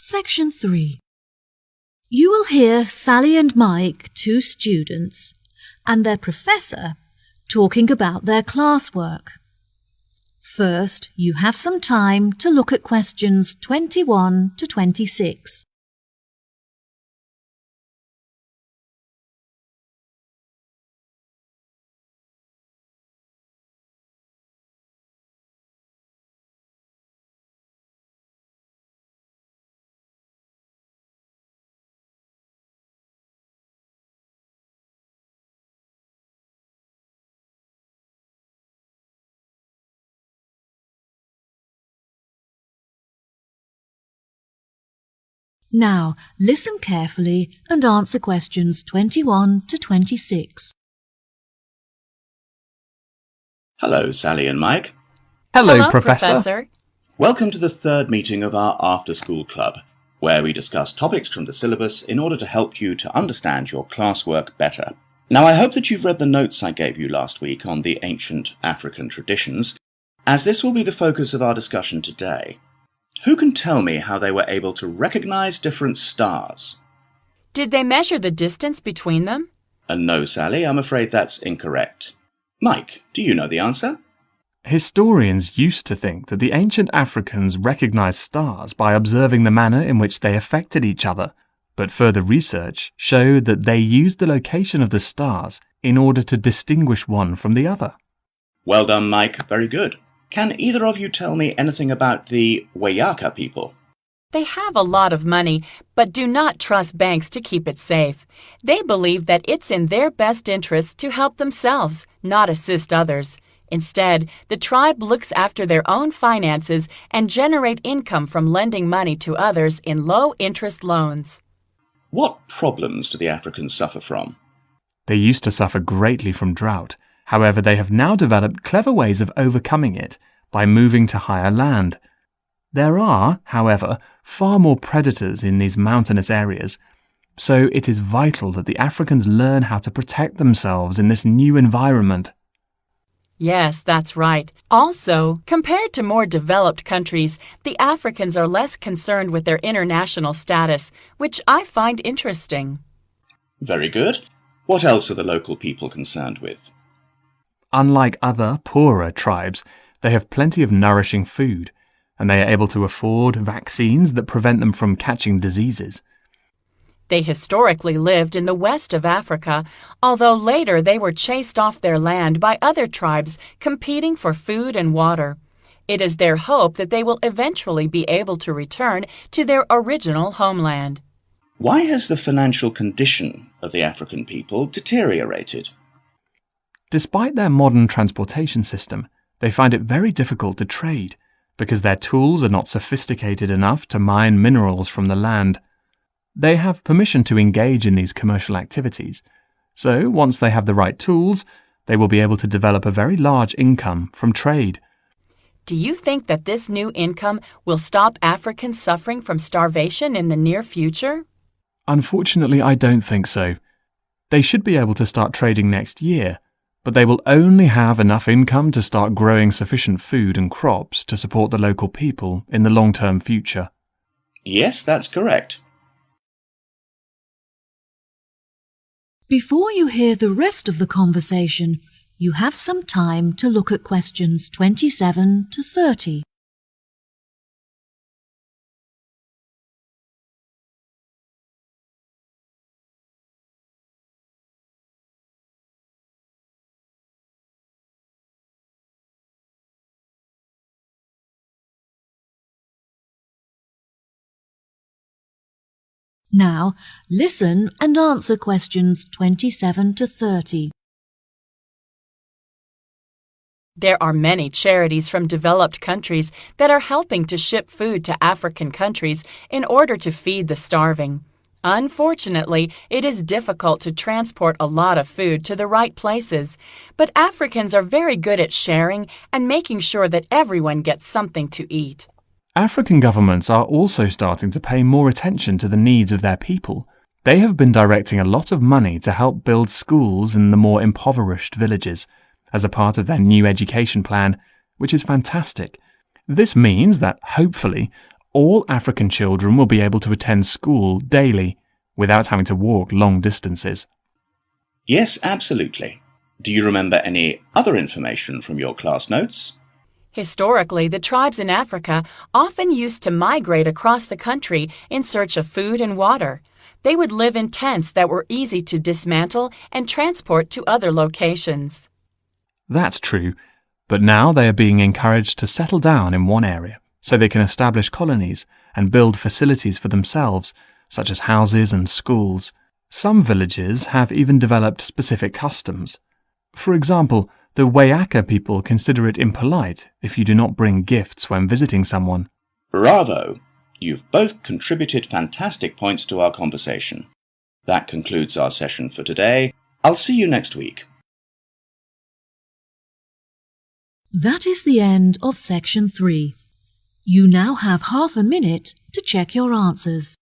Section 3. You will hear Sally and Mike, 2 students, and their professor talking about their classwork. First, you have some time to look at questions 21 to 26. Now, listen carefully and answer questions 21 to 26. Hello, Sally and Mike. Hello, Professor. Welcome to the third meeting of our after-school club, where we discuss topics from the syllabus in order to help you to understand your classwork better. Now, I hope that you've read the notes I gave you last week on the ancient African traditions, as this will be the focus of our discussion today. Who can tell me how they were able to recognize different stars? Did they measure the distance between them? No, Sally, I'm afraid that's incorrect. Mike, do you know the answer? Historians used to think that the ancient Africans recognized stars by observing the manner in which they affected each other, but further research showed that they used the location of the stars in order to distinguish one from the other. Well done, Mike. Very good. Can either of you tell me anything about the Wayaka people? They have a lot of money, but do not trust banks to keep it safe. They believe that it's in their best interest to help themselves, not assist others. Instead, the tribe looks after their own finances and generate income from lending money to others in low-interest loans. What problems do the Africans suffer from? They used to suffer greatly from drought. However, they have now developed clever ways of overcoming it by moving to higher land. There are, however, far more predators in these mountainous areas, so it is vital that the Africans learn how to protect themselves in this new environment. Yes, that's right. Also, compared to more developed countries, the Africans are less concerned with their international status, which I find interesting. Very good. What else are the local people concerned with? Unlike other, poorer tribes, they have plenty of nourishing food, and they are able to afford vaccines that prevent them from catching diseases. They historically lived in the west of Africa, although later they were chased off their land by other tribes competing for food and water. It is their hope that they will eventually be able to return to their original homeland. Why has the financial condition of the African people deteriorated? Despite their modern transportation system, they find it very difficult to trade because their tools are not sophisticated enough to mine minerals from the land. They have permission to engage in these commercial activities, so once they have the right tools, they will be able to develop a very large income from trade. Do you think that this new income will stop Africans suffering from starvation in the near future? Unfortunately, I don't think so. They should be able to start trading next year, but they will only have enough income to start growing sufficient food and crops to support the local people in the long-term future. Yes, that's correct. Before you hear the rest of the conversation, you have some time to look at questions 27 to 30. Now, listen and answer questions 27 to 30. There are many charities from developed countries that are helping to ship food to African countries in order to feed the starving. Unfortunately, it is difficult to transport a lot of food to the right places, but Africans are very good at sharing and making sure that everyone gets something to eat. African governments are also starting to pay more attention to the needs of their people. They have been directing a lot of money to help build schools in the more impoverished villages as a part of their new education plan, which is fantastic. This means that, hopefully, all African children will be able to attend school daily without having to walk long distances. Yes, absolutely. Do you remember any other information from your class notes? Historically, the tribes in Africa often used to migrate across the country in search of food and water. They would live in tents that were easy to dismantle and transport to other locations. That's true, but now they are being encouraged to settle down in one area so they can establish colonies and build facilities for themselves, such as houses and schools. Some villages have even developed specific customs. For example, the Wayaka people consider it impolite if you do not bring gifts when visiting someone. Bravo! You've both contributed fantastic points to our conversation. That concludes our session for today. I'll see you next week. That is the end of Section 3. You now have half a minute to check your answers.